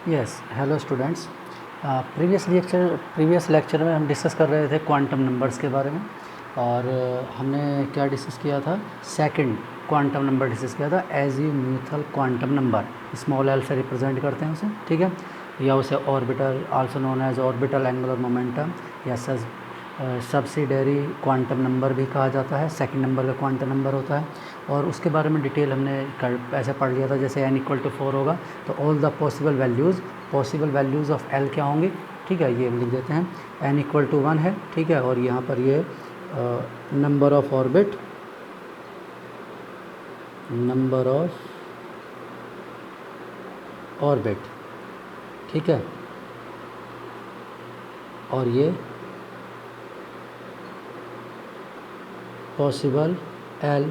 Yes, hello students. Previous lecture में हम discuss कर रहे थे क्वांटम नंबर्स के बारे में, और हमने क्या डिस्कस किया था, सेकंड क्वांटम नंबर डिस्कस किया था, azimuthal quantum number. Small L से रिप्रेजेंट करते हैं उसे, ठीक है, या उसे orbital also known as orbital angular momentum या सब्सिडरी क्वांटम नंबर भी कहा जाता है। सेकंड नंबर का क्वांटम नंबर होता है, और उसके बारे में डिटेल हमने ऐसे पढ़ लिया था। जैसे n=4 होगा तो all the possible values of l क्या होंगे, ठीक है, ये लिख देते हैं। n=1 है, ठीक है, और यहाँ पर ये नंबर ऑफ ऑर्बिट, ठीक है, और ये पॉसिबल l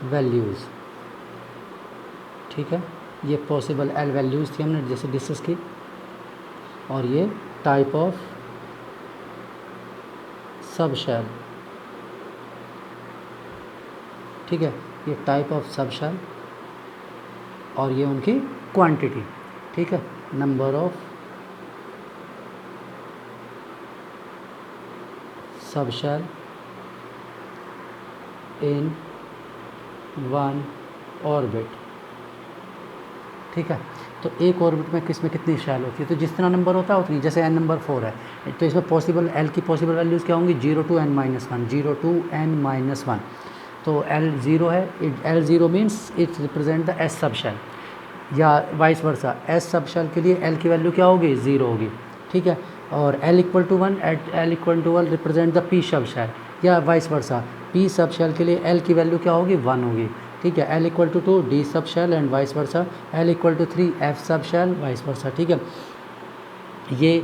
वैल्यूज़, ठीक है, ये पॉसिबल l वैल्यूज़ थी हमने जैसे डिस्कस की। और ये टाइप ऑफ सब शेल, ठीक है, ये टाइप ऑफ सब शेल, और ये उनकी क्वांटिटी, ठीक है, number of sub shell in one orbit, ठीक है। तो एक ऑर्बिट में कितनी शेल होती है, तो जितना नंबर होता है उतनी। जैसे n=4 है तो इसमें पॉसिबल l की पॉसिबल वैल्यूज़ क्या होंगी, 0 to n-1। तो l 0 है, l0 means it represent the s sub shell, या vice versa s sub shell के लिए l की वैल्यू क्या होगी, 0 होगी, ठीक है। और l=1 represent the p sub shell, या vice versa p sub shell के लिए l की वैल्यू क्या होगी, 1 होगी, ठीक है। l=2 d sub shell and vice versa, l=3 f sub shell, vice versa, ठीक है। ये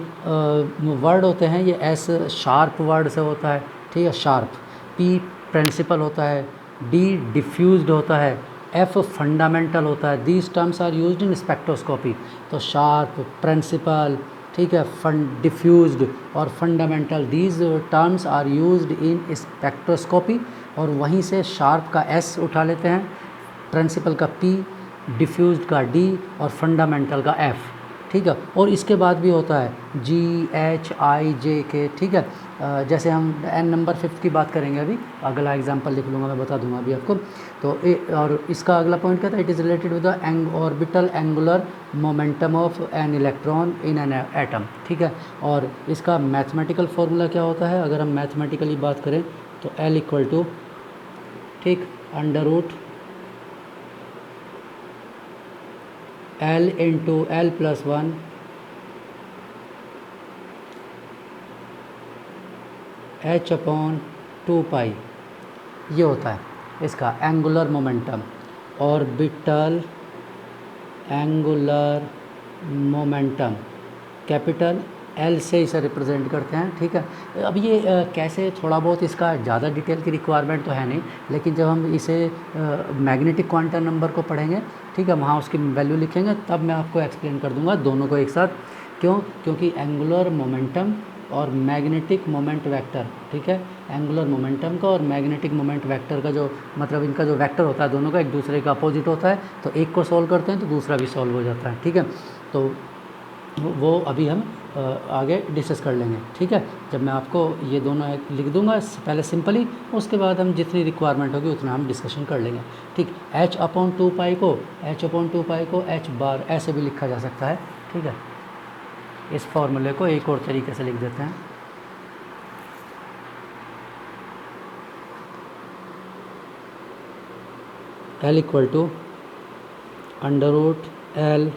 वर्ड होते हैं, ये s शार्प वर्ड से होता है, ठीक है, शार्प। p प्रिंसिपल होता है, d डिफ्यूज्ड होता है, f फंडामेंटल होता है। These terms are used in spectroscopy. तो शार्प, प्रिंसिपल, ठीक है, डिफ्यूज्ड और fundamental, these terms are used in spectroscopy. और वहीं से शार्प का s उठा लेते हैं, प्रिंसिपल का p, डिफ्यूज्ड का d और फंडामेंटल का f, ठीक है। और इसके बाद भी होता है GHIJK, ठीक है। जैसे हम नंबर 5 की बात करेंगे, अभी अगला एग्जांपल लिख लूँगा, मैं बता दूंगा अभी आपको। तो और इसका अगला पॉइंट क्या था, it is related with the orbital angular momentum of an electron in an atom, ठीक है। और इसका मैथमेटिकल फार्मूला क्या होता है, अगर हम मैथमेटिकली बात करें तो L=, ठीक, √L × L+1 h/2π, ये होता है इसका angular momentum, orbital angular momentum, capital L से इसे रिप्रेजेंट करते हैं, ठीक है। अब ये कैसे, थोड़ा बहुत इसका ज़्यादा डिटेल की रिक्वायरमेंट तो है नहीं, लेकिन जब हम इसे मैग्नेटिक क्वांटम नंबर को पढ़ेंगे, ठीक है, वहाँ उसकी वैल्यू लिखेंगे, तब मैं आपको एक्सप्लेन कर दूंगा दोनों को एक साथ। क्योंकि एंगुलर मोमेंटम और मैग्नेटिक मोमेंट वेक्टर, ठीक है, एंगुलर मोमेंटम का और मैग्नेटिक मोमेंट वेक्टर का जो मतलब इनका जो वेक्टर होता है, दोनों का एक दूसरे का अपोजिट होता है। तो एक को सॉल्व करते हैं तो दूसरा भी सॉल्व हो जाता है, ठीक है। तो वो अभी हम आगे डिस्कस कर लेंगे, ठीक है, जब मैं आपको ये दोनों लिख दूंगा पहले सिंपली, उसके बाद हम जितनी रिक्वायरमेंट होगी उतना हम डिस्कशन कर लेंगे, ठीक। h/2π को h बार ऐसे भी लिखा जा सकता है, ठीक है। इस फॉर्मूले को एक और तरीके से लिख देते हैं, L = √L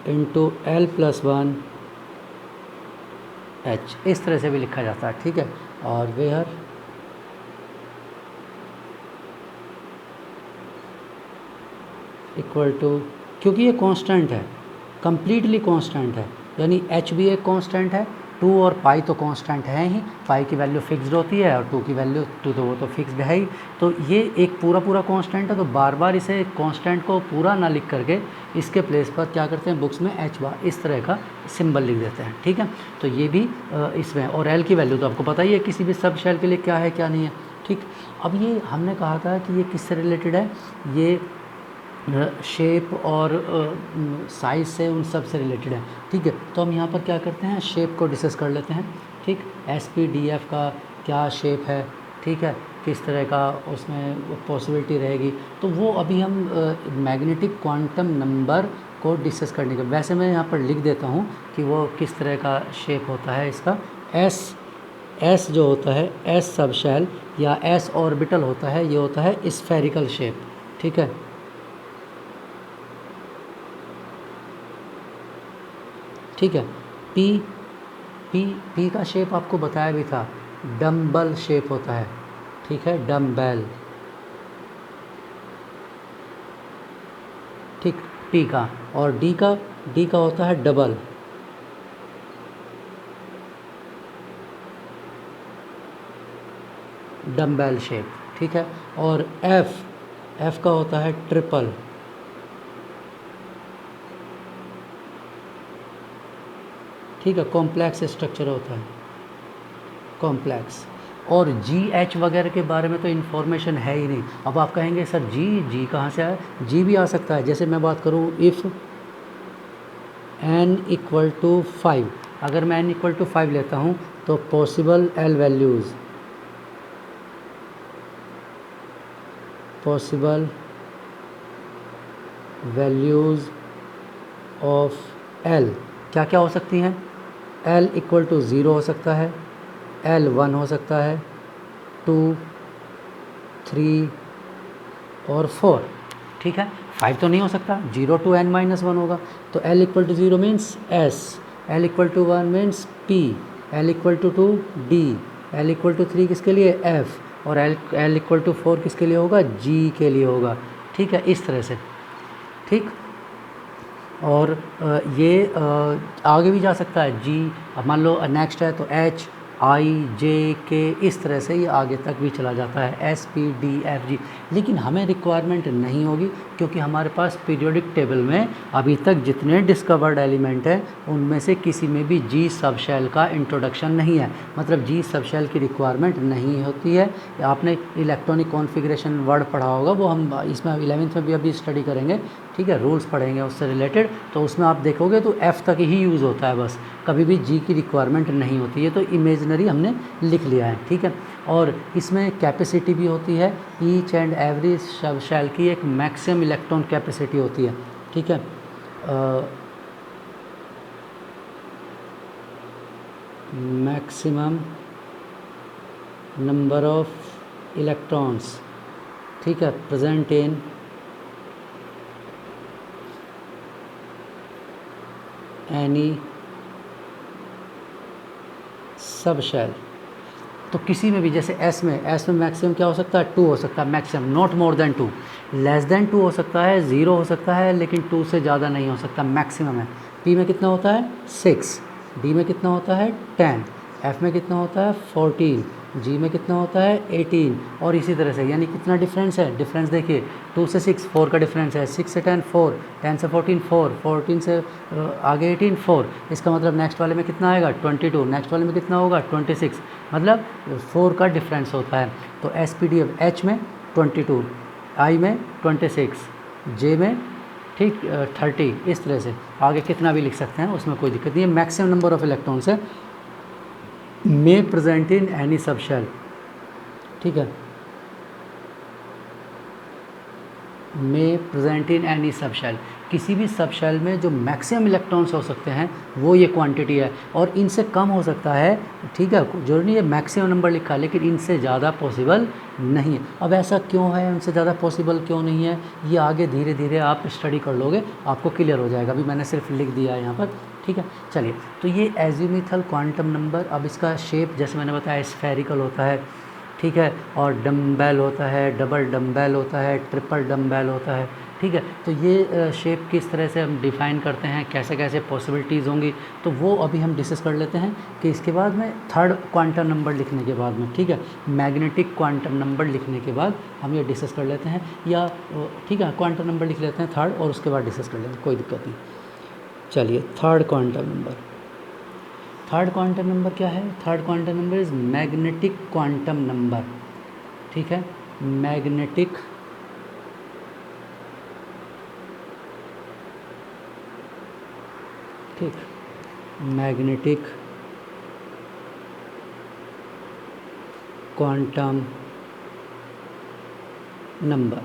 × L+1 h, इस तरह से भी लिखा जाता है, ठीक है। और वेयर इक्वल टू, क्योंकि ये कांस्टेंट है, कम्प्लीटली कांस्टेंट है, यानी h भी एक कांस्टेंट है, 2 और पाई तो कांस्टेंट है ही, पाई की वैल्यू फिक्स्ड होती है और 2 की वैल्यू 2 तो वो तो फिक्स्ड है ही। तो ये एक पूरा कांस्टेंट है, तो बार बार इसे कांस्टेंट को पूरा ना लिख करके इसके प्लेस पर क्या करते हैं, बुक्स में h बार इस तरह का सिंबल लिख देते हैं, ठीक है। तो ये भी इसमें, और l की वैल्यू तो आपको पता ही है किसी भी सब शेल के लिए क्या है क्या नहीं है, ठीक। अब ये हमने कहा था कि ये किससे रिलेटेड है, ये शेप और साइज़ से उन सब से रिलेटेड है। ठीक है, तो हम यहाँ पर क्या करते हैं, शेप को डिस्कस कर लेते हैं। ठीक, SPDF का क्या शेप है, ठीक है, किस तरह का उसमें पॉसिबिलिटी रहेगी, तो वो अभी हम मैग्नेटिक क्वांटम नंबर को डिस्कस करने के, वैसे मैं यहाँ पर लिख देता हूँ कि वो किस तरह का शेप होता है इसका। एस जो होता है, एस सब शेल या एस ऑर्बिटल होता है, ये होता है स्फेरिकल शेप। ठीक है, ठीक है। पी पी पी का शेप आपको बताया भी था, डम्बल शेप होता है। ठीक है, डम्बेल। ठीक, पी का। और डी का होता है डबल, डम्बेल शेप। ठीक है, और एफ का होता है ट्रिपल। ठीक है, कॉम्प्लेक्स स्ट्रक्चर होता है, कॉम्प्लेक्स। और GH वगैरह के बारे में तो इन्फॉर्मेशन है ही नहीं। अब आप कहेंगे सर जी कहाँ से आया, जी भी आ सकता है। जैसे मैं बात करूँ, इफ़ n इक्वल टू 5, अगर मैं n इक्वल टू 5 लेता हूँ तो possible L values, possible values of L क्या क्या हो सकती हैं। L इक्वल टू 0 हो सकता है, L 1 हो सकता है, 2, 3 और 4। ठीक है, 5 तो नहीं हो सकता, 0 to n-1 होगा। तो L equal to 0 means S, L equal to 1 means P, L equal to 2 D, L equal to 3 किसके लिए F, और L इक्वल टू 4 किसके लिए होगा, G के लिए होगा। ठीक है, इस तरह से। ठीक, और ये आगे भी जा सकता है, G, अब मान लो नेक्स्ट है तो H, I, J, K, इस तरह से ये आगे तक भी चला जाता है, S, P, D, F, G। लेकिन हमें रिक्वायरमेंट नहीं होगी, क्योंकि हमारे पास पीरियोडिक टेबल में अभी तक जितने डिस्कवर्ड एलिमेंट हैं उनमें से किसी में भी G सब शेल का इंट्रोडक्शन नहीं है, मतलब G सब शेल की रिक्वायरमेंट नहीं होती है। आपने इलेक्ट्रॉनिक कॉन्फ़िगरेशन वर्ड पढ़ा होगा, वो हम इसमें 11th में भी अभी स्टडी करेंगे। ठीक है, रूल्स पढ़ेंगे उससे रिलेटेड, तो उसमें आप देखोगे तो F तक ही यूज़ होता है बस, कभी भी G की रिक्वायरमेंट नहीं होती है। तो इमेजनरी हमने लिख लिया है। ठीक है, और इसमें कैपेसिटी भी होती है, each and every sub shell की एक मैक्सिमम इलेक्ट्रॉन कैपेसिटी होती है। ठीक है, मैक्सिमम नंबर ऑफ इलेक्ट्रॉन्स, ठीक है, present in any sub shell. तो किसी में भी, जैसे एस में मैक्सिमम क्या हो सकता है, 2 हो सकता है maximum, not more than 2, less than 2 हो सकता है, 0 हो सकता है, लेकिन 2 से ज़्यादा नहीं हो सकता, मैक्सिमम है। पी में कितना होता है 6, डी में कितना होता है 10, एफ में कितना होता है 14, जी में कितना होता है 18, और इसी तरह से। यानी कितना डिफरेंस है, डिफरेंस देखिए, 2 से 6 4 का डिफरेंस है, 6 से 10 4, 10 से 14 4, 14 से आगे 18 4। इसका मतलब नेक्स्ट वाले में कितना आएगा 22, नेक्स्ट वाले में कितना होगा 26, मतलब 4 का डिफरेंस होता है। तो SPDF H में 22, I में 26, J में ठीक 30, इस तरह से आगे कितना भी लिख सकते हैं, उसमें कोई दिक्कत नहीं है। मैक्सिमम नंबर ऑफ इलेक्ट्रॉन्स है may present in any sub shell. ठीक है, may present in any sub shell, किसी भी सब शेल में जो मैक्सिमम इलेक्ट्रॉन्स हो सकते हैं वो ये क्वांटिटी है, और इनसे कम हो सकता है। ठीक है, जरूरी नहीं है मैक्सिमम नंबर लिखा, लेकिन इनसे ज़्यादा पॉसिबल नहीं है। अब ऐसा क्यों है, उनसे ज़्यादा पॉसिबल क्यों नहीं है, ये आगे धीरे धीरे आप स्टडी कर लोगे, आपको क्लियर हो जाएगा। अभी मैंने सिर्फ लिख दिया है यहाँ पर। ठीक है, चलिए, तो ये एजीमुथल क्वांटम नंबर। अब इसका शेप जैसे मैंने बताया स्फेरिकल होता है, ठीक है, और डम्बेल होता है, डबल डम्बेल होता है, ट्रिपल डम्बेल होता है। ठीक है, तो ये शेप किस तरह से हम डिफ़ाइन करते हैं, कैसे कैसे पॉसिबिलिटीज़ होंगी, तो वो अभी हम डिस्कस कर लेते हैं कि इसके बाद में थर्ड क्वांटम नंबर लिखने के बाद में, ठीक है, मैग्नेटिक क्वांटम नंबर लिखने के बाद हम ये डिस्कस कर लेते हैं, या ठीक है क्वांटम नंबर लिख लेते हैं थर्ड, और उसके बाद डिस्कस कर लेते हैं, कोई दिक्कत नहीं। चलिए, third quantum number. Third quantum number क्या है, third quantum number is magnetic quantum number. ठीक है, मैग्नेटिक ठीक, मैग्नेटिक क्वांटम नंबर।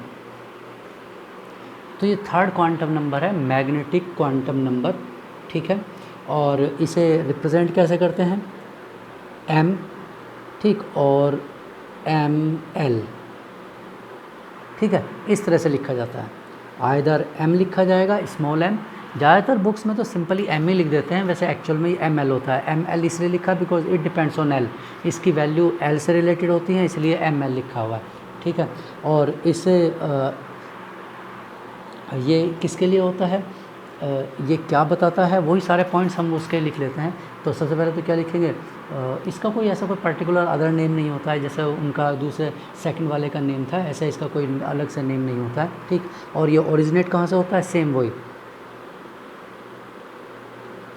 तो ये थर्ड क्वांटम नंबर है, मैग्नेटिक क्वांटम नंबर, ठीक है। और इसे रिप्रेजेंट कैसे करते हैं, m, ठीक, और ml, ठीक है, इस तरह से लिखा जाता है। आइदर m लिखा जाएगा, स्मॉल m, ज़्यादातर बुक्स में तो सिंपली m ही लिख देते हैं, वैसे एक्चुअल में ml होता है। ml इसलिए लिखा because it depends on l, इसकी वैल्यू l से रिलेटेड होती है, इसलिए ml लिखा हुआ है, ठीक है। और इसे ये किसके लिए होता है, ये क्या बताता है, वही सारे पॉइंट्स हम उसके लिख लेते हैं। तो सबसे पहले तो क्या लिखेंगे, इसका कोई ऐसा कोई पर्टिकुलर अदर नेम नहीं होता है, जैसे उनका दूसरे सेकंड वाले का नेम था, ऐसा इसका कोई अलग से नेम नहीं होता है, ठीक। और ये ओरिजिनेट कहाँ से होता है, सेम वही,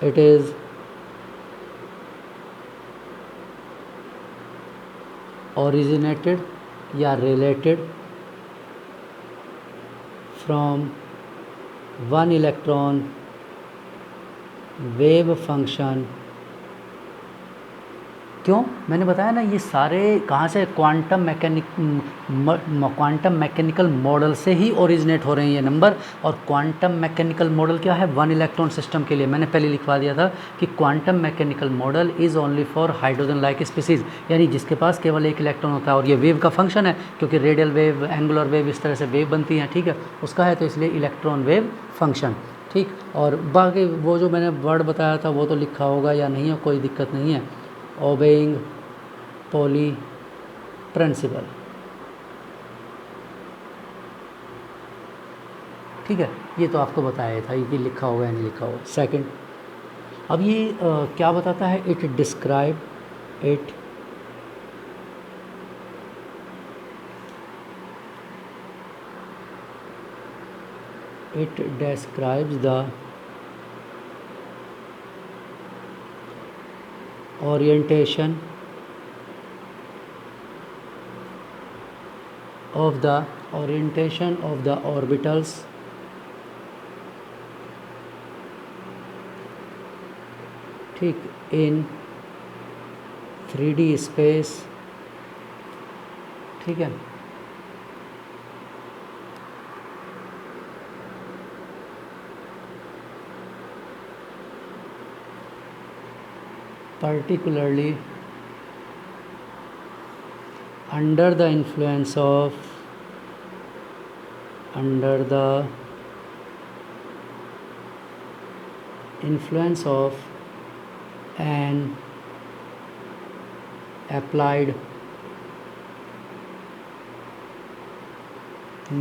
इट इज़ ओरिजिनेटेड या related from one electron wave function. क्यों, मैंने बताया ना, ये सारे कहाँ से, क्वांटम मैकेनिकल मॉडल से ही ओरिजिनेट हो रहे हैं ये नंबर। और क्वांटम मैकेनिकल मॉडल क्या है, वन इलेक्ट्रॉन सिस्टम के लिए मैंने पहले लिखवा दिया था कि quantum mechanical model is only for hydrogen like species, यानी जिसके पास केवल एक इलेक्ट्रॉन होता है। और ये वेव का फंक्शन है, क्योंकि रेडियल वेव, एंगुलर वेव, इस तरह से वेव बनती हैं, ठीक है, उसका है, तो इसलिए इलेक्ट्रॉन वेव फंक्शन, ठीक। और बाकी वो जो मैंने वर्ड बताया था वो तो लिखा होगा या नहीं है, कोई दिक्कत नहीं है। ओबेइंग पॉली प्रिंसिपल, ठीक है, ये तो आपको बताया था, ये लिखा होगा या नहीं लिखा होगा। सेकंड, अब ये क्या बताता है, it describe, it describes the orientation of the orbitals ठीक in 3D space, ठीक है। particularly under the influence of an applied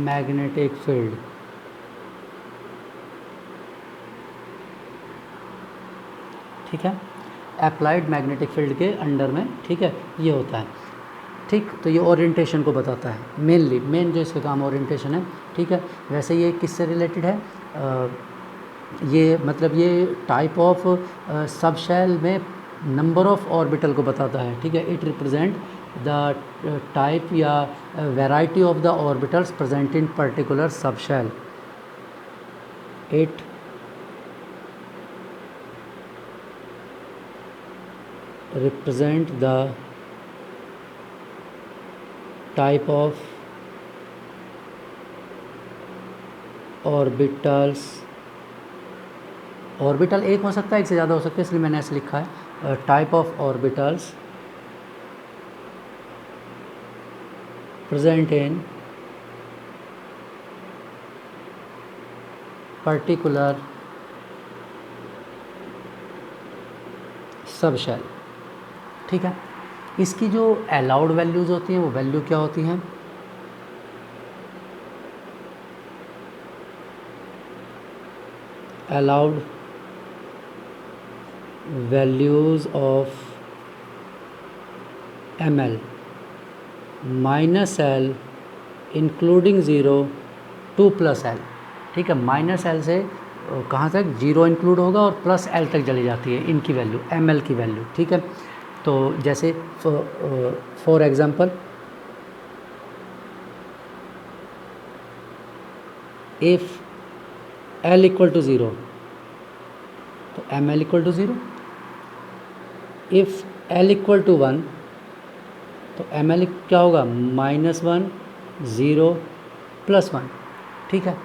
magnetic field, ठीक है, अप्लाइड मैग्नेटिक फील्ड के अंडर में, ठीक है, ये होता है, ठीक। तो ये ओरिएंटेशन को बताता है, मेन जो इसका काम ओरिएंटेशन है, ठीक है। वैसे ये किससे रिलेटेड है, ये मतलब ये टाइप ऑफ सब शेल में नंबर ऑफ ऑर्बिटल को बताता है, ठीक है। इट रिप्रेजेंट द टाइप या variety of the orbitals present in particular sub shell. It represent the type of orbitals, orbital एक हो सकता है, एक से ज़्यादा हो सकता है, इसलिए मैंने ऐसे लिखा है, type of orbitals present in particular sub shell, ठीक है। इसकी जो अलाउड वैल्यूज़ होती हैं वो वैल्यू क्या होती हैं, allowed values of ml -l including 0 2 +l, ठीक है। -l से कहाँ तक, 0 इंक्लूड होगा और +l तक चली जाती है इनकी वैल्यू, ml की वैल्यू, ठीक है। तो जैसे फॉर एग्ज़ाम्पल, इफ़ l = 0, तो M L equal to 0। If L equal to 1 तो एम एल क्या होगा, -1 0 +1। ठीक है।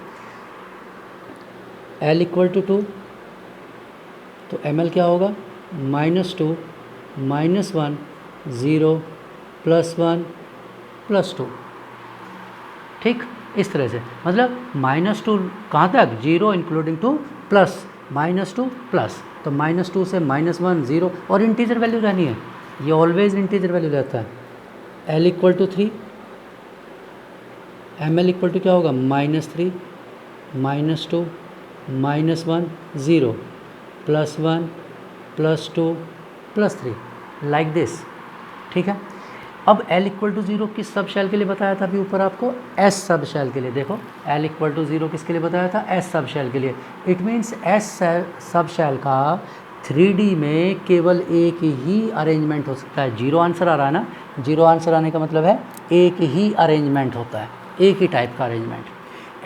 एल इक्वल टू 2 तो एम एल क्या होगा, -2 -1 0 +1 +2। ठीक, इस तरह से मतलब -2 कहाँ तक, 0 इंक्लूडिंग 2 प्लस -2 प्लस, तो -2 से -1 0 और इंटीजर वैल्यू रहनी है, ये ऑलवेज इंटीजर वैल्यू रहता है। L equal to 3, M L equal to क्या होगा, -3 -2 -1 0 +1 +2 +3 लाइक दिस। ठीक है। अब L इक्वल टू 0 किस सब शेल के लिए बताया था अभी ऊपर आपको, S सब शेल के लिए। देखो L इक्वल टू 0 किसके लिए बताया था, S सब शेल के लिए। It means S sub shell का 3D में केवल एक ही अरेंजमेंट हो सकता है। 0 आंसर आ रहा है ना, 0 आंसर आने का मतलब है एक ही अरेंजमेंट होता है, एक ही टाइप का arrangement.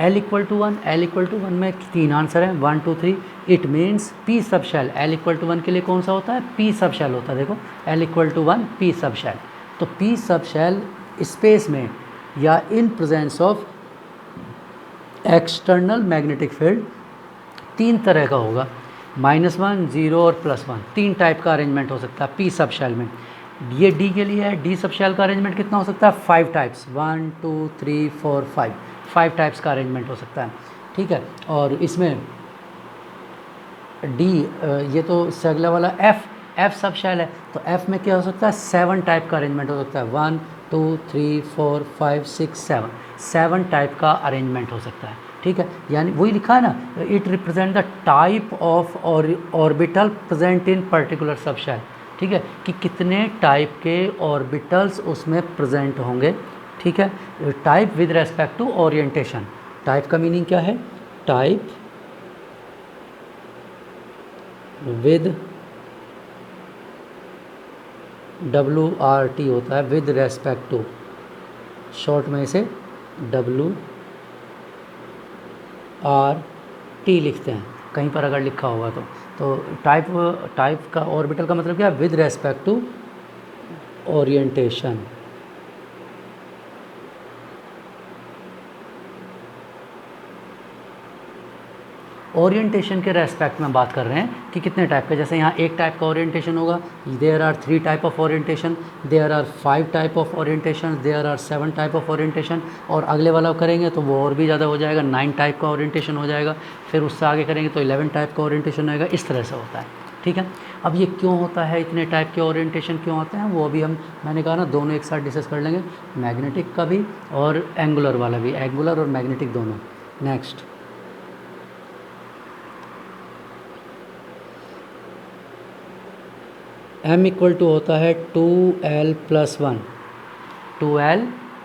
L equal to 1, L equal to 1 में 3 आंसर हैं, 1 2 3। It means P sub shell L equal to 1 के लिए कौन सा होता है, P सब शेल होता है। देखो L equal to 1 P sub shell, तो P सब शेल स्पेस में या in presence of external magnetic field 3 तरह का होगा, -1 0 और +1, 3 टाइप का अरेंजमेंट हो सकता है P सब शेल में। ये D के लिए है, D सब शेल का अरेंजमेंट कितना हो सकता है, 5 टाइप्स, 1 2 3 4 5 टाइप्स का अरेंजमेंट हो सकता है। ठीक है। और इसमें D ये तो अगला वाला F सब शेल है, तो F में क्या हो सकता है, 7 टाइप का अरेंजमेंट हो सकता है, 1 2 3 4 5 6 7 टाइप का अरेंजमेंट हो सकता है। ठीक है, यानी वही लिखा है ना, it represent the type of orbital present in particular sub shell. ठीक है, कि कितने टाइप के ऑर्बिटल्स उसमें प्रेजेंट होंगे। ठीक है, type with respect to orientation. Type का मीनिंग क्या है, टाइप विद WRT होता है, विद रेस्पेक्ट टू, शॉर्ट में इसे WRT लिखते हैं, कहीं पर अगर लिखा होगा तो टाइप का ऑर्बिटल का मतलब क्या है, with respect to orientation. Orientation के रेस्पेक्ट में बात कर रहे हैं कि कितने टाइप का, जैसे यहाँ एक टाइप का ओरिएंटेशन होगा, there are 3 type of orientation, there are 5 type of orientation, there are 7 type of orientation, और अगले वाला करेंगे तो वो और भी ज़्यादा हो जाएगा, 9 टाइप का ओरिएंटेशन हो जाएगा, फिर उससे आगे करेंगे तो 11 टाइप का ओरिएंटेशन आएगा, इस तरह से होता है। ठीक है। अब ये क्यों होता है, इतने टाइप के ओरिएंटेशन क्यों होते हैं, वो अभी मैंने कहा ना दोनों एक साथ डिस्कस कर लेंगे, मैग्नेटिक का भी और एंगुलर वाला भी, एंगुलर और मैग्नेटिक दोनों। नेक्स्ट M इक्वल टू होता है 2L + 1, 2L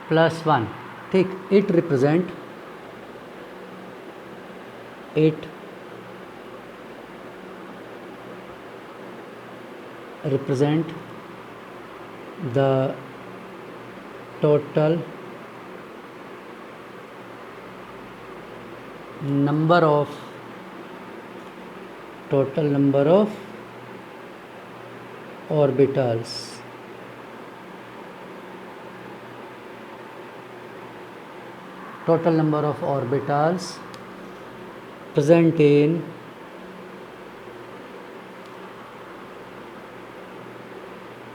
+ 1। ठीक, it represent the total number of orbitals present in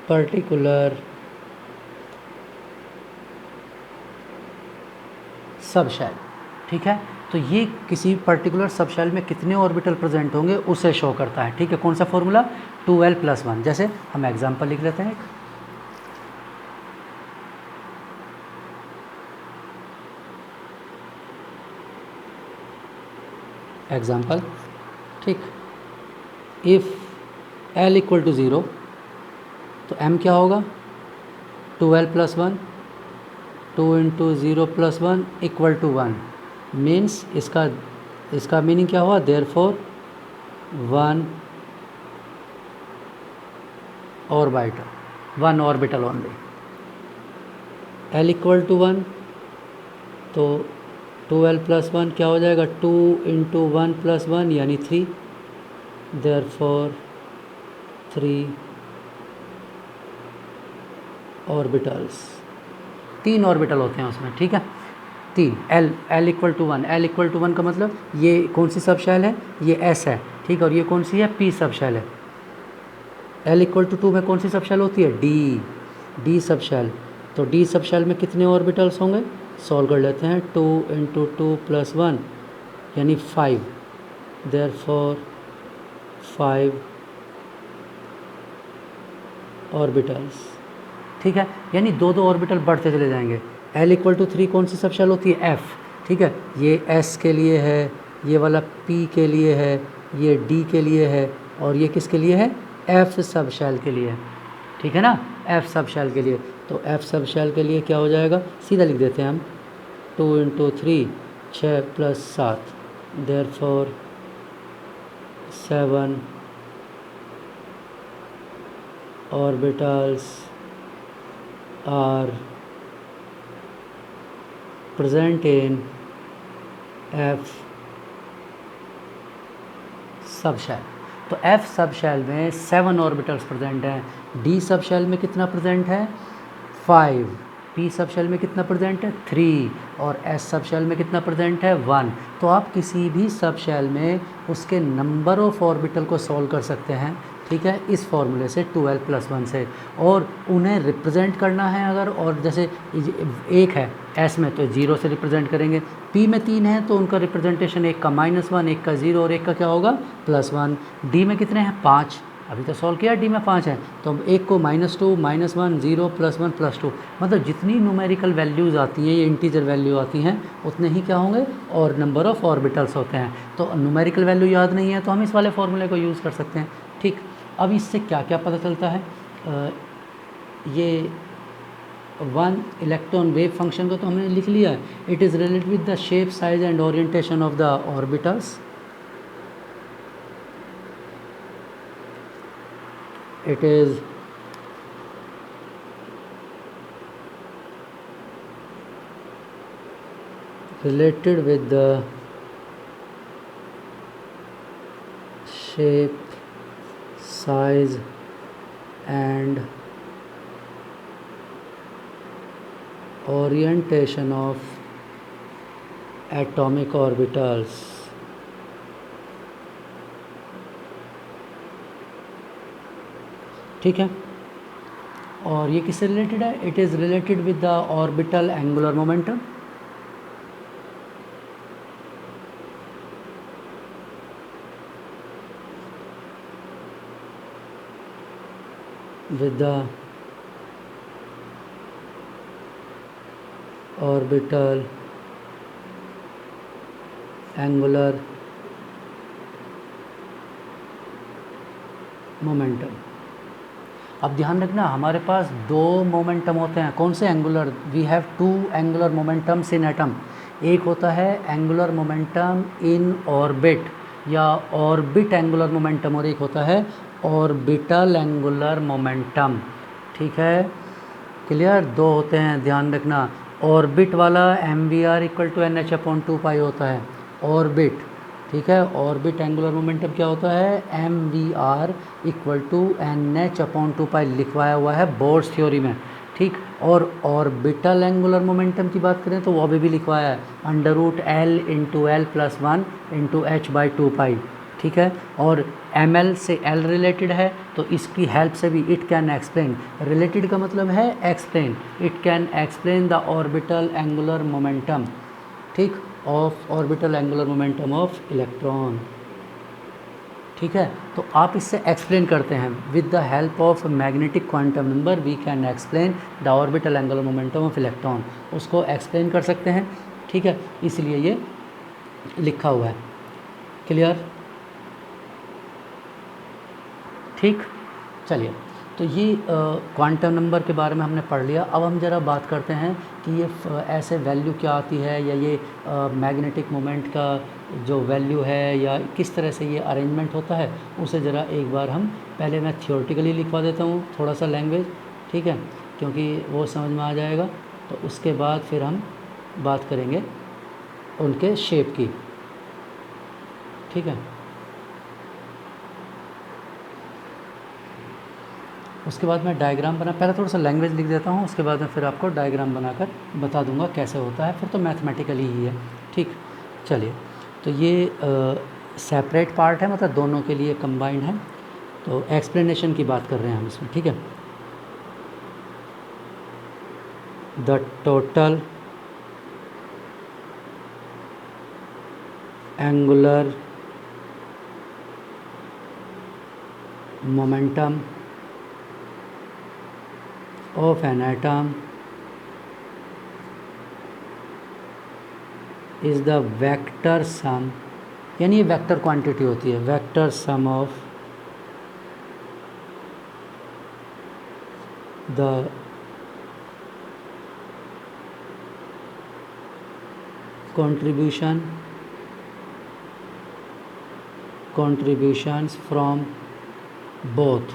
particular sub shell. ठीक है, तो ये किसी पर्टिकुलर सब शेल में कितने ऑर्बिटल प्रेजेंट होंगे उसे शो करता है। ठीक है, कौन सा फॉर्मूला, 2L + 1। जैसे हम एग्जांपल लिख लेते हैं एग्जाम्पल। ठीक, इफ़ L इक्वल टू 0 तो M क्या होगा, 2L + 1, 2 × 0 + 1 = 1। मीन्स इसका मीनिंग क्या हुआ, therefore 1 orbital only. L equal to 1 तो 2L + 1 क्या हो जाएगा, 2 × 1 + 1 यानी 3, देयरफॉर 3 ऑर्बिटल्स, 3 ऑर्बिटल होते हैं उसमें, ठीक है, 3 L equal to 1, L equal to 1 का मतलब ये कौन सी सब शेल है, ये S है, ठीक है, और ये कौन सी है, P सब शेल है। L इक्वल टू 2 में कौन सी सब शेल होती है, D सब शेल। तो D सब शेल में कितने ऑर्बिटल्स होंगे, सॉल्व कर लेते हैं, 2 × 2 + 1 यानी 5, देयरफॉर 5 ऑर्बिटल्स, ठीक है, यानी 2 ऑर्बिटल बढ़ते चले जाएंगे। L इक्वल टू 3 कौन सी सब शेल होती है, F, ठीक है, ये S के लिए है, ये वाला P के लिए है, ये D के लिए है, और ये किसके लिए है, F सब शेल के लिए, ठीक है ना, F सब शेल के लिए। तो F सब शेल के लिए क्या हो जाएगा, सीधा लिख देते हैं हम, 2 × 3 6 + 7, therefore 7 orbitals are present in F sub shell. तो F सब शेल में 7 ऑर्बिटल्स प्रेजेंट हैं, D सब शेल में कितना प्रेजेंट है, 5, P सब शेल में कितना प्रेजेंट है, 3, और S सब शेल में कितना प्रेजेंट है, 1। तो आप किसी भी सब शेल में उसके नंबर ऑफ ऑर्बिटल को सॉल्व कर सकते हैं, ठीक है, इस फॉर्मूले से 2l + 1 से, और उन्हें रिप्रेजेंट करना है अगर, और जैसे एक है S में तो 0 से रिप्रेजेंट करेंगे, P में 3 है तो उनका रिप्रेजेंटेशन एक का -1, एक का 0 और एक का क्या होगा, +1। D में कितने हैं, 5, अभी तो सॉल्व किया, D में 5 है, तो एक को -2 -1 0 +1 +2, मतलब जितनी न्यूमेरिकल वैल्यूज़ आती हैं, ये इंटीजर वैल्यू आती हैं, उतने ही क्या होंगे, और नंबर ऑफ़ ऑर्बिटल्स होते हैं। तो न्यूमेरिकल वैल्यू याद नहीं है तो हम इस वाले फॉर्मूले को यूज़ कर सकते हैं, ठीक। अब इससे क्या क्या पता चलता है, ये 1 इलेक्ट्रॉन वेव फंक्शन को तो हमने लिख लिया है, it is related with the shape, size and orientation of the orbitals, it is related with the shape, size and orientation of atomic orbitals, ठीक है। और ये किससे रिलेटेड है, it is related with the orbital angular momentum, with the orbital angular momentum. अब ध्यान रखना, हमारे पास 2 मोमेंटम होते हैं, कौन से, angular, we have 2 angular momentums in atom. एक होता है एंगुलर मोमेंटम इन ऑर्बिट या ऑर्बिट एंगुलर मोमेंटम, और एक होता है ऑर्बिटल एंगुलर मोमेंटम, ठीक है, क्लियर, 2 होते हैं, ध्यान रखना। ऑर्बिट वाला mvr = nh/2π होता है, ऑर्बिट, ठीक है, ऑर्बिट एंगुलर मोमेंटम क्या होता है, mvr = nh/2π लिखवाया हुआ है बोर्स थ्योरी में, ठीक। और ऑर्बिटल एंगुलर मोमेंटम की बात करें तो वो अभी भी लिखवाया है √L × L + 1 × h/2π, ठीक है। और ml से l रिलेटेड है तो इसकी हेल्प से भी इट कैन एक्सप्लेन, रिलेटेड का मतलब है explain, it can explain the orbital angular momentum, ठीक, of orbital angular momentum of electron, ठीक है। तो आप इससे एक्सप्लेन करते हैं, with the help of magnetic quantum number we can explain the orbital angular momentum of electron, उसको explain कर सकते हैं, ठीक है, इसलिए ये लिखा हुआ है, क्लियर, ठीक। चलिए, तो ये क्वांटम नंबर के बारे में हमने पढ़ लिया। अब हम ज़रा बात करते हैं कि ये ऐसे वैल्यू क्या आती है, या ये मैग्नेटिक मोमेंट का जो वैल्यू है या किस तरह से ये अरेंजमेंट होता है, उसे ज़रा एक बार हम, पहले मैं थियोरेटिकली लिखवा देता हूँ थोड़ा सा लैंग्वेज, ठीक है, क्योंकि वो समझ में आ जाएगा, तो उसके बाद फिर हम बात करेंगे उनके शेप की, ठीक है। उसके बाद मैं डायग्राम बना, पहले थोड़ा सा लैंग्वेज लिख देता हूँ, उसके बाद मैं फिर आपको डायग्राम बनाकर बता दूंगा कैसे होता है, फिर तो मैथमेटिकली ही है। ठीक, चलिए, तो ये सेपरेट पार्ट है, मतलब दोनों के लिए कंबाइंड है। तो एक्सप्लेनेशन की बात कर रहे हैं हम इसमें, ठीक है। The total angular momentum of an atom is the vector sum, यानी ये वेक्टर क्वांटिटी होती है, vector sum of the contributions from both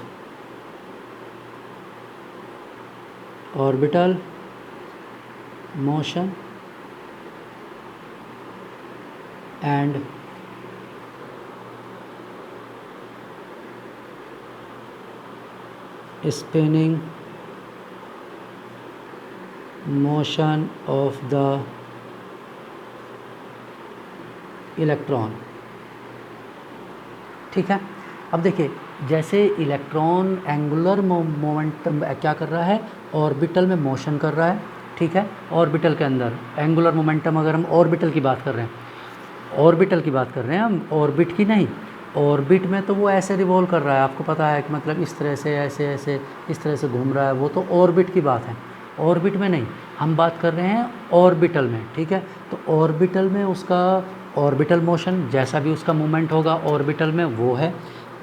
orbital motion and spinning motion of the electron. ठीक है, अब देखिए, जैसे इलेक्ट्रॉन एंगुलर मोमेंटम क्या कर रहा है, ऑर्बिटल में मोशन कर रहा है। ठीक है, ऑर्बिटल के अंदर एंगुलर मोमेंटम, अगर हम ऑर्बिटल की बात कर रहे हैं, ऑर्बिटल की बात कर रहे हैं हम, ऑर्बिट की नहीं। ऑर्बिट में तो वो ऐसे रिवॉल्व कर रहा है, आपको पता है कि मतलब इस तरह से, ऐसे ऐसे इस तरह से घूम रहा है, वो तो ऑर्बिट की बात है। ऑर्बिट में नहीं, हम बात कर रहे हैं ऑर्बिटल में। ठीक है, तो ऑर्बिटल में उसका ऑर्बिटल मोशन, जैसा भी उसका मूवमेंट होगा ऑर्बिटल में वो है।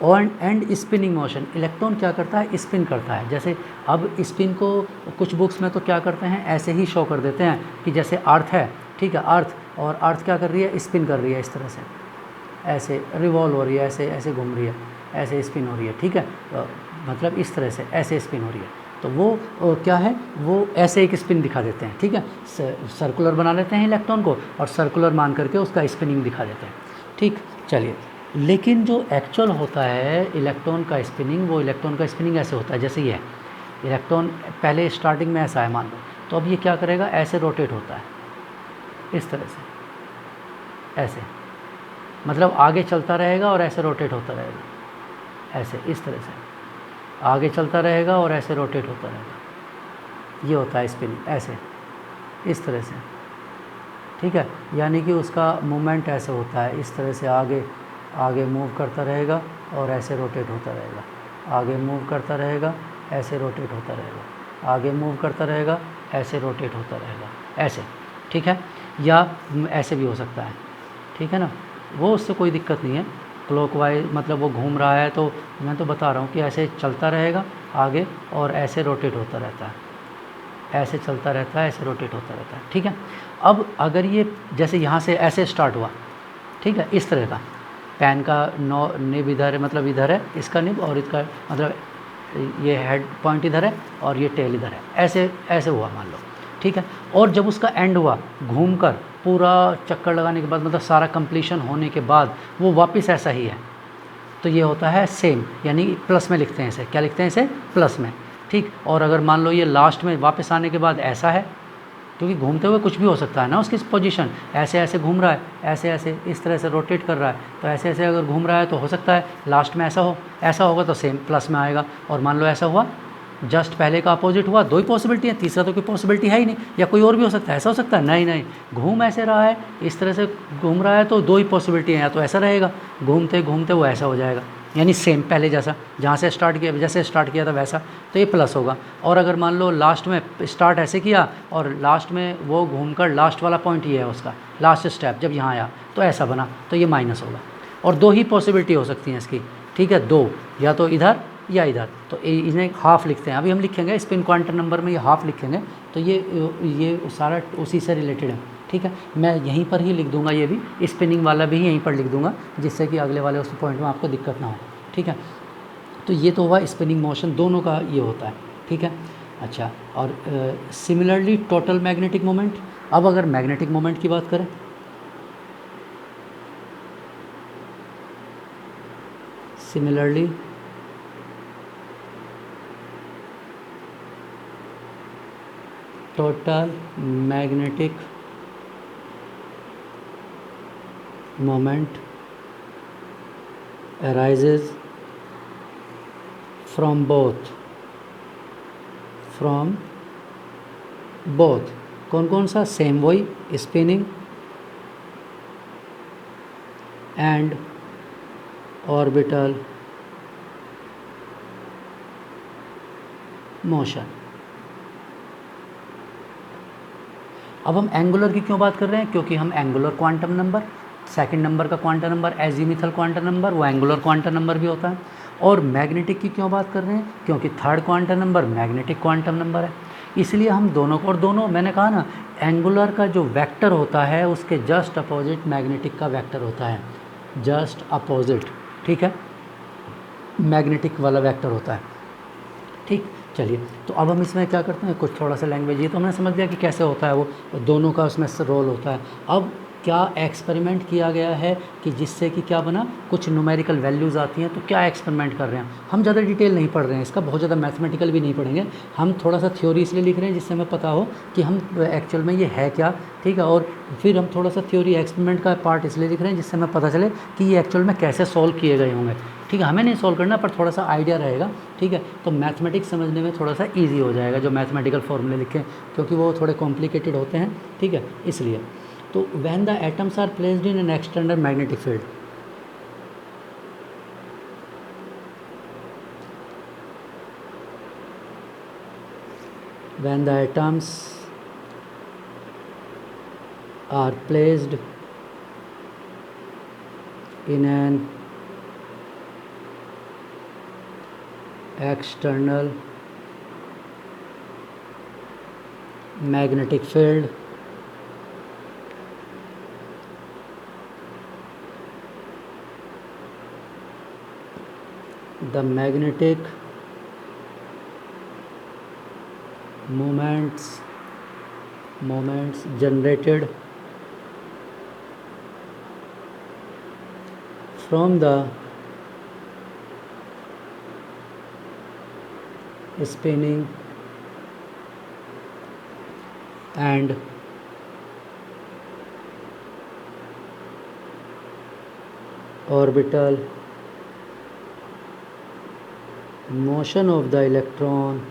और एंड स्पिनिंग मोशन, इलेक्ट्रॉन क्या करता है, स्पिन करता है। जैसे अब स्पिन को कुछ बुक्स में तो क्या करते हैं, ऐसे ही शो कर देते हैं कि जैसे अर्थ है, ठीक है, अर्थ, और अर्थ क्या कर रही है, स्पिन कर रही है, इस तरह से ऐसे रिवॉल्व हो रही है, ऐसे ऐसे घूम रही है, ऐसे स्पिन हो रही है। ठीक है, मतलब इस तरह से ऐसे स्पिन हो रही है, तो वो क्या है, वो ऐसे एक स्पिन दिखा देते हैं। ठीक है, सर्कुलर बना लेते हैं इलेक्ट्रॉन को और सर्कुलर मान करके उसका स्पिनिंग दिखा देते हैं। ठीक, चलिए, लेकिन जो एक्चुअल होता है इलेक्ट्रॉन का स्पिनिंग, वो इलेक्ट्रॉन का स्पिनिंग ऐसे होता है, जैसे ये है इलेक्ट्रॉन पहले स्टार्टिंग में ऐसा है मान लो, तो अब ये क्या करेगा, ऐसे रोटेट होता है, इस तरह से, ऐसे, मतलब आगे चलता रहेगा और ऐसे रोटेट होता रहेगा, ऐसे इस तरह से आगे चलता रहेगा और ऐसे रोटेट होता रहेगा। ये होता है स्पिन, ऐसे इस तरह से। ठीक है, यानी कि उसका मूवमेंट ऐसे होता है, इस तरह से आगे आगे मूव करता रहेगा और ऐसे रोटेट होता रहेगा, आगे मूव करता रहेगा, ऐसे रोटेट होता रहेगा, आगे मूव करता रहेगा, ऐसे रोटेट होता रहेगा, ऐसे। ठीक है, या ऐसे भी हो सकता है। ठीक है ना, वो उससे कोई दिक्कत नहीं है, क्लॉकवाइज मतलब वो घूम रहा है, तो मैं तो बता रहा हूँ कि ऐसे चलता रहेगा आगे और ऐसे रोटेट होता रहता है, ऐसे चलता रहता है, ऐसे रोटेट होता रहता है। ठीक है, अब अगर ये जैसे यहाँ से ऐसे स्टार्ट हुआ, ठीक है, इस तरह का, पैन का निब इधर है, मतलब इधर है इसका निब, और इसका मतलब ये हेड पॉइंट इधर है और ये टेल इधर है, ऐसे ऐसे हुआ मान लो। ठीक है, और जब उसका एंड हुआ, घूमकर पूरा चक्कर लगाने के बाद, मतलब सारा कंप्लीशन होने के बाद वो वापस ऐसा ही है, तो ये होता है सेम, यानी प्लस में लिखते हैं इसे, क्या लिखते हैं इसे, प्लस में। ठीक, और अगर मान लो ये लास्ट में वापस आने के बाद ऐसा है, क्योंकि घूमते हुए कुछ भी हो सकता है ना, उसकी पोजीशन ऐसे ऐसे घूम रहा है, ऐसे ऐसे इस तरह से रोटेट कर रहा है, तो ऐसे ऐसे अगर घूम रहा है तो हो सकता है लास्ट में ऐसा हो, ऐसा होगा तो सेम प्लस में आएगा। और मान लो ऐसा हुआ, जस्ट पहले का अपोजिट हुआ, दो ही पॉसिबिलिटी है, तीसरा तो कोई पॉसिबिलिटी है ही नहीं, या कोई और भी हो सकता है, ऐसा हो सकता है, नहीं नहीं, घूम ऐसे रहा है, इस तरह से घूम रहा है, तो दो ही पॉसिबिलिटी है, या तो ऐसा रहेगा, घूमते घूमते वो ऐसा हो जाएगा, यानी सेम पहले जैसा, जहाँ से स्टार्ट किया, जैसे स्टार्ट किया था वैसा, तो ये प्लस होगा। और अगर मान लो लास्ट में स्टार्ट ऐसे किया और लास्ट में वो घूमकर लास्ट वाला पॉइंट ये है उसका लास्ट स्टेप, जब यहाँ आया तो ऐसा बना, तो ये माइनस होगा। और दो ही पॉसिबिलिटी हो सकती हैं इसकी, ठीक है, दो, या तो इधर या इधर, तो इन्हें हाफ लिखते हैं। अभी हम लिखेंगे स्पिन क्वांटम नंबर में ये हाफ लिखेंगे, तो ये सारा उसी से रिलेटेड है। ठीक है, मैं यहीं पर ही लिख दूंगा, ये भी स्पिनिंग वाला भी यहीं पर लिख दूंगा, जिससे कि अगले वाले उस पॉइंट में आपको दिक्कत ना हो। ठीक है, तो ये तो हुआ स्पिनिंग मोशन, दोनों का ये होता है। ठीक है, अच्छा, और सिमिलरली टोटल मैग्नेटिक मोमेंट। अब अगर मैग्नेटिक मोमेंट की बात करें, similarly total magnetic moment arises from both कौन कौन सा? सेम वही स्पिनिंग एंड ऑर्बिटल मोशन। अब हम एंगुलर की क्यों बात कर रहे हैं? क्योंकि हम angular quantum number, second number का क्वांटम नंबर एजीमिथल क्वांटम नंबर, वो एंगुलर क्वांटम नंबर भी होता है। और मैग्नेटिक की क्यों बात कर रहे हैं? क्योंकि third quantum number magnetic quantum number है। इसलिए हम दोनों को, और दोनों मैंने कहा ना, एंगुलर का जो वेक्टर होता है उसके जस्ट अपोजिट मैग्नेटिक का वेक्टर होता है, जस्ट अपोजिट, ठीक है, मैग्नेटिक वाला वेक्टर होता है। ठीक, चलिए, तो अब हम इसमें क्या करते हैं, कुछ थोड़ा सा लैंग्वेज, ये तो हमने समझ लिया कि कैसे होता है, वो दोनों का उसमें रोल होता है। अब क्या एक्सपेरिमेंट किया गया है कि जिससे कि क्या बना, कुछ न्यूमेरिकल वैल्यूज़ आती हैं, तो क्या एक्सपेरिमेंट कर रहे हैं, हम ज़्यादा डिटेल नहीं पढ़ रहे हैं इसका, बहुत ज़्यादा मैथमेटिकल भी नहीं पढ़ेंगे, हम थोड़ा सा थ्योरी इसलिए लिख रहे हैं जिससे हमें पता हो कि हम एक्चुअल में ये है क्या, ठीक है। और फिर हम थोड़ा सा थ्योरी एक्सपेरिमेंट का पार्ट इसलिए लिख रहे हैं जिससे हमें पता चले कि ये एक्चुअल में कैसे सॉल्व किए गए होंगे, ठीक है। हमें नहीं सॉल्व करना, पर थोड़ा सा आइडिया रहेगा, ठीक है। तो मैथमेटिक्स समझने में थोड़ा सा ईजी हो जाएगा जो मैथमेटिकल फॉर्मूले लिखें, क्योंकि वो थोड़े कॉम्प्लिकेटेड होते हैं, ठीक है, इसलिए। तो when the atoms are placed in an external magnetic field, when the atoms are placed in an external magnetic field, the magnetic moments generated from the spinning and orbital motion of the electron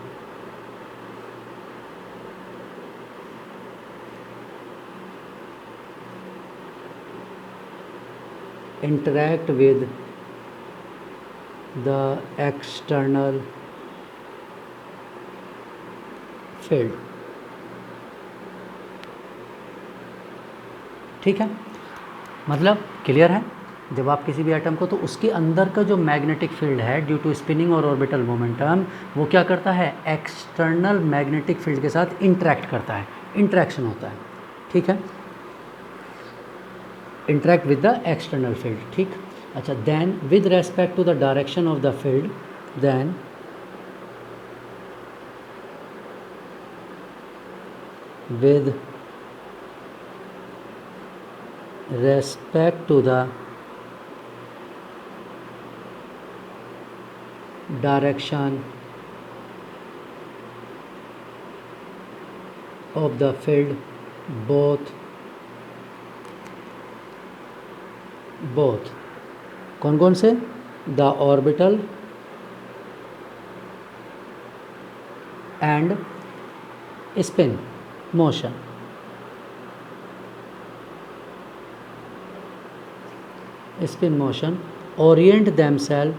interact with the external field, ठीक है। मतलब clear है, जब आप किसी भी atom को, तो उसके अंदर का जो मैग्नेटिक फील्ड है ड्यू टू स्पिनिंग और ऑर्बिटल मोमेंटम, वो क्या करता है, एक्सटर्नल मैग्नेटिक फील्ड के साथ इंटरेक्ट करता है, इंटरेक्शन होता है, ठीक है, interact with the external field, ठीक। अच्छा, then with respect to the direction of the field, then with respect to the direction of the field, both कौन कौन से, the orbital and spin motion, orient themselves